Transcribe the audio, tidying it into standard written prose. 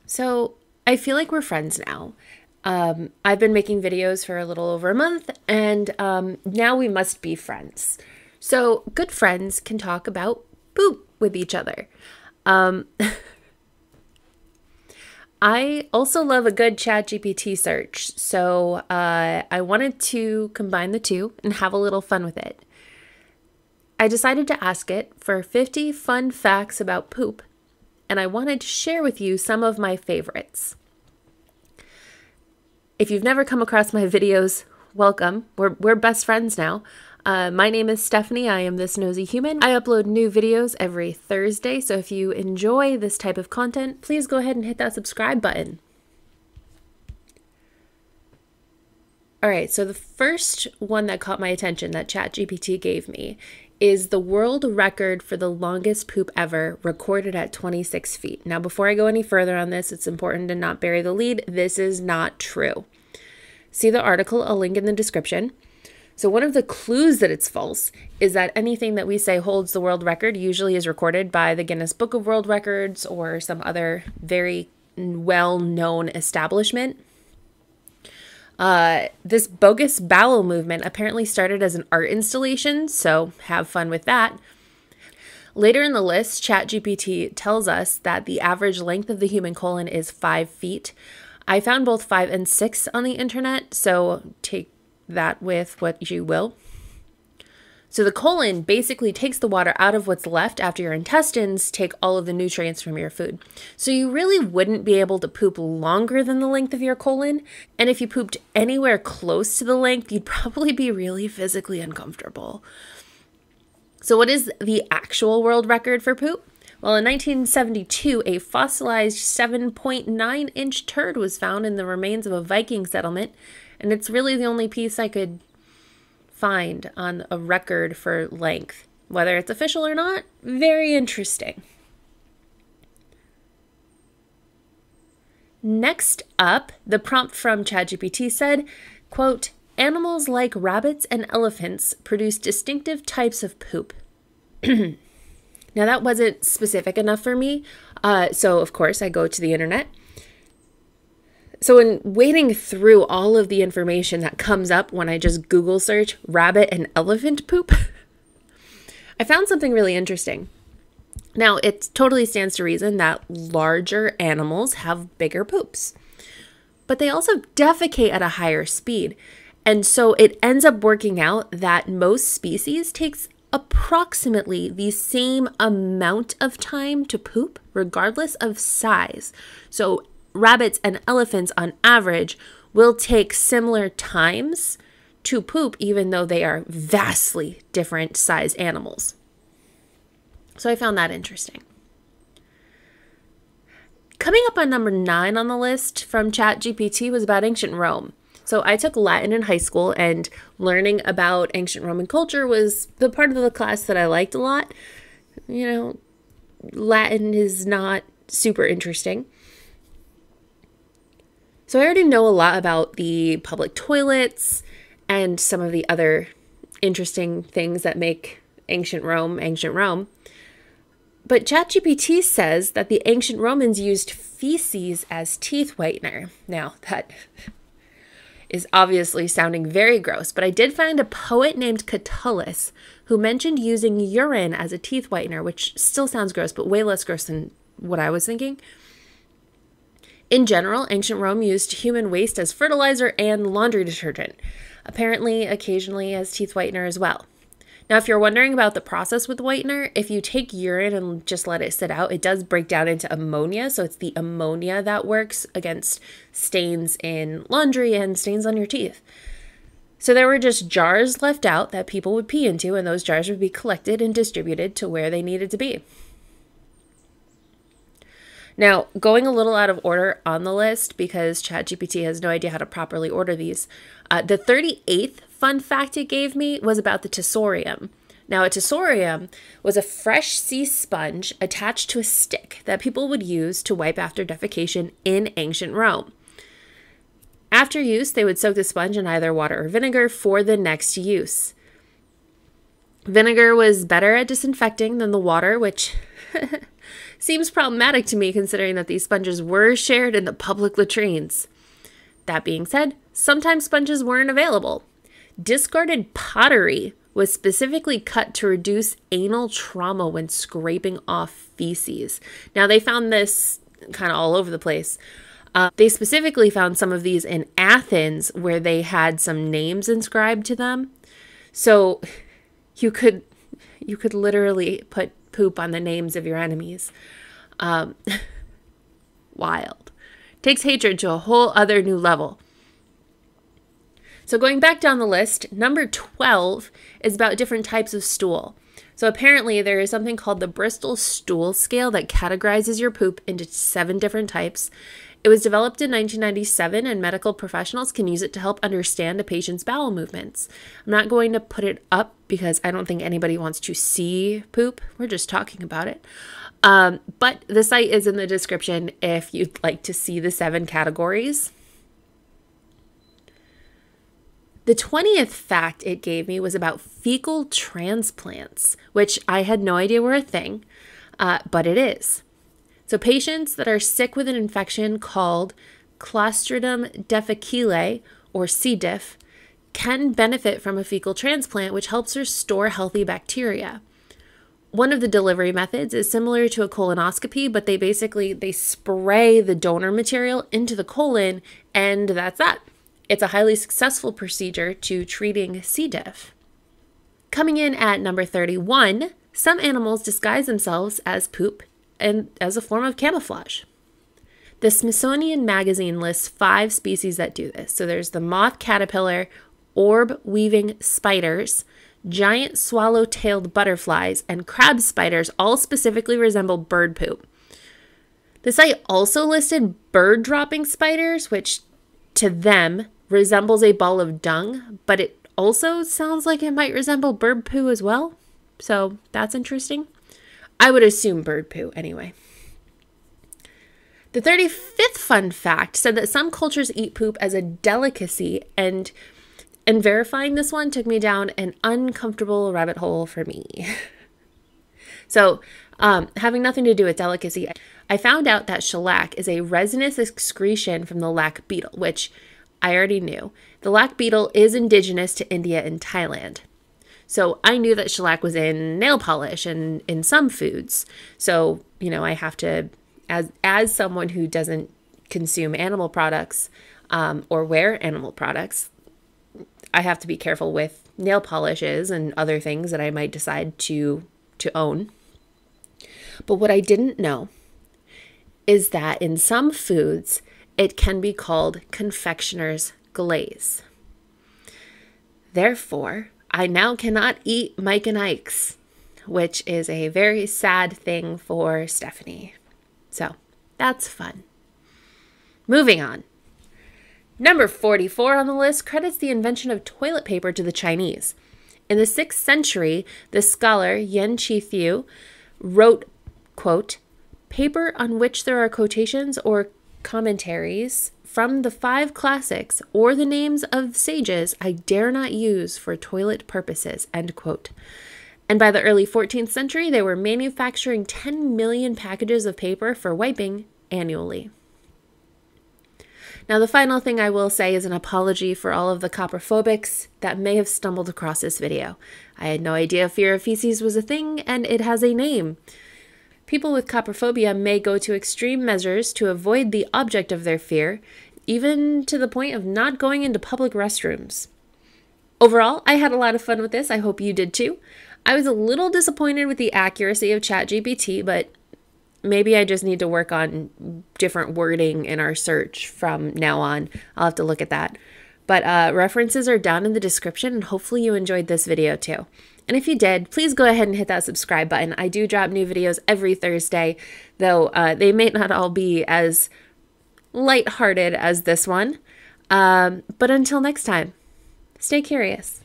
So I feel like we're friends now. I've been making videos for a little over a month, and now we must be friends. So good friends can talk about poop with each other. Um, I also love a good Chat GPT search, so I wanted to combine the two and have a little fun with it. I decided to ask it for 50 fun facts about poop, and I wanted to share with you some of my favorites. If you've never come across my videos, welcome. We're best friends now. My name is Stephanie. I am this nosy human. I upload new videos every Thursday, so if you enjoy this type of content, please go ahead and hit that subscribe button. All right, so the first one that caught my attention that ChatGPT gave me is the world record for the longest poop ever, recorded at 26 feet. Now, before I go any further on this, it's important to not bury the lead. This is not true. See the article, I'll link in the description. So one of the clues that it's false is that anything that we say holds the world record usually is recorded by the Guinness Book of World Records or some other very well-known establishment. This bogus bowel movement apparently started as an art installation, so have fun with that. Later in the list, ChatGPT tells us that the average length of the human colon is 5 feet. I found both 5 and 6 on the internet, so take that with what you will. So the colon basically takes the water out of what's left after your intestines take all of the nutrients from your food. So you really wouldn't be able to poop longer than the length of your colon. And if you pooped anywhere close to the length, you'd probably be really physically uncomfortable. So what is the actual world record for poop? Well, in 1972, a fossilized 7.9-inch turd was found in the remains of a Viking settlement. And it's really the only piece I could find on a record for length. Whether it's official or not, very interesting. Next up, the prompt from ChatGPT said, quote, animals like rabbits and elephants produce distinctive types of poop. Now that wasn't specific enough for me, so of course I go to the internet. So in wading through all of the information that comes up when I just Google search rabbit and elephant poop, I found something really interesting. Now, it totally stands to reason that larger animals have bigger poops, but they also defecate at a higher speed. And so it ends up working out that most species takes approximately the same amount of time to poop, regardless of size. So rabbits and elephants on average will take similar times to poop, even though they are vastly different size animals. So I found that interesting. Coming up on number 9 on the list from ChatGPT was about ancient Rome. So I took Latin in high school, and learning about ancient Roman culture was the part of the class that I liked a lot. You know, Latin is not super interesting. So I already know a lot about the public toilets and some of the other interesting things that make ancient Rome ancient Rome. But ChatGPT says that the ancient Romans used feces as teeth whitener. Now, that is obviously sounding very gross, but I did find a poet named Catullus who mentioned using urine as a teeth whitener, which still sounds gross, but way less gross than what I was thinking. In general, ancient Rome used human waste as fertilizer and laundry detergent, apparently occasionally as teeth whitener as well. Now, if you're wondering about the process with whitener, if you take urine and just let it sit out, it does break down into ammonia. So it's the ammonia that works against stains in laundry and stains on your teeth. So there were just jars left out that people would pee into, and those jars would be collected and distributed to where they needed to be. Now, going a little out of order on the list because ChatGPT has no idea how to properly order these, the 38th fun fact it gave me was about the tessorium. Now, a tessorium was a fresh sea sponge attached to a stick that people would use to wipe after defecation in ancient Rome. After use, they would soak the sponge in either water or vinegar for the next use. Vinegar was better at disinfecting than the water, which seems problematic to me considering that these sponges were shared in the public latrines. That being said, sometimes sponges weren't available. Discarded pottery was specifically cut to reduce anal trauma when scraping off feces. Now, they found this kind of all over the place. They specifically found some of these in Athens where they had some names inscribed to them. So you could literally put poop on the names of your enemies. Wild. Takes hatred to a whole other new level. So going back down the list, number 12 is about different types of stool. So apparently there is something called the Bristol Stool Scale that categorizes your poop into 7 different types. It was developed in 1997 and medical professionals can use it to help understand a patient's bowel movements. I'm not going to put it up because I don't think anybody wants to see poop. We're just talking about it. But the site is in the description if you'd like to see the 7 categories. The 20th fact it gave me was about fecal transplants, which I had no idea were a thing, but it is. So patients that are sick with an infection called Clostridium difficile, or C. diff, can benefit from a fecal transplant, which helps restore healthy bacteria. One of the delivery methods is similar to a colonoscopy, but they spray the donor material into the colon, and that's that. It's a highly successful procedure to treating C. diff. Coming in at number 31, some animals disguise themselves as poop and as a form of camouflage. The Smithsonian Magazine lists 5 species that do this. So there's the moth caterpillar, orb-weaving spiders, giant swallow-tailed butterflies, and crab spiders all specifically resemble bird poop. The site also listed bird-dropping spiders, which to them resembles a ball of dung, but it also sounds like it might resemble bird poo as well. So that's interesting. I would assume bird poo anyway. The 35th fun fact said that some cultures eat poop as a delicacy, and verifying this one took me down an uncomfortable rabbit hole for me. So, having nothing to do with delicacy, I found out that shellac is a resinous excretion from the lac beetle, which I already knew. The lac beetle is indigenous to India and Thailand. So I knew that shellac was in nail polish and in some foods. So, I have to, as someone who doesn't consume animal products or wear animal products, I have to be careful with nail polishes and other things that I might decide to own. But what I didn't know is that in some foods, it can be called confectioner's glaze. Therefore, I now cannot eat Mike and Ike's, which is a very sad thing for Stephanie. So that's fun. Moving on. Number 44 on the list credits the invention of toilet paper to the Chinese. In the 6th century, the scholar Yen Chi-Thiu wrote, quote, "Paper on which there are quotations or commentaries from the 5 classics or the names of sages I dare not use for toilet purposes," end quote. And by the early 14th century, they were manufacturing 10 million packages of paper for wiping annually. Now, the final thing I will say is an apology for all of the coprophobics that may have stumbled across this video. I had no idea fear of feces was a thing, and it has a name. People with coprophobia may go to extreme measures to avoid the object of their fear, even to the point of not going into public restrooms. Overall, I had a lot of fun with this. I hope you did too. I was a little disappointed with the accuracy of Chat GPT, but maybe I just need to work on different wording in our search from now on. I'll have to look at that. But references are down in the description, and hopefully you enjoyed this video too. And if you did, please go ahead and hit that subscribe button. I do drop new videos every Thursday, though they may not all be as lighthearted as this one. But until next time, stay curious.